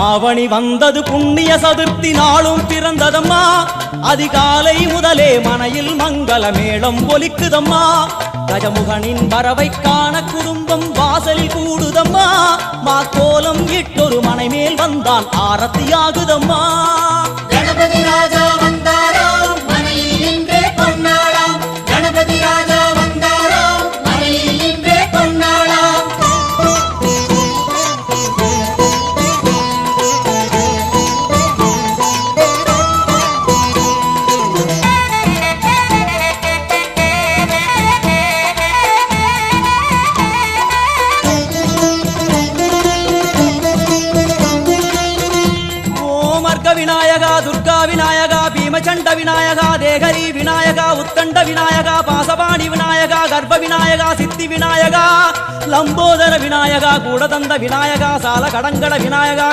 ஆவணி வந்தது புண்ணிய சதுர்த்தி நாளும் பிறந்ததம்மா அதிகாலை முதலே மனையில் மங்கள மேளம் ஒலிக்குதம்மா கஜமுகனின் வரவை காண குடும்பம் வாசலில் கூடுதம்மா மா கோலம் இட்டொரு மனை மேல் வந்தான் ஆரத்தியாகுதம்மா கணபதி ராஜா வந்தாராம் மனையில் இன்றே பொன்னாளாம் கணபதி ராஜா வந்தாராம் மனையில் இன்றே பொன்னாளாம் விநாயகா துர்கா விநாயகா பீமச்சண்ட விநாயகா தேகரி விநாயகா உத்தண்ட விநாயகா பாசபாணி விநாயகா கர்ப்ப விநாயகா சித்தி விநாயகா லம்போதர விநாயகா கூடதந்த விநாயகா சால கடங்கட விநாயகா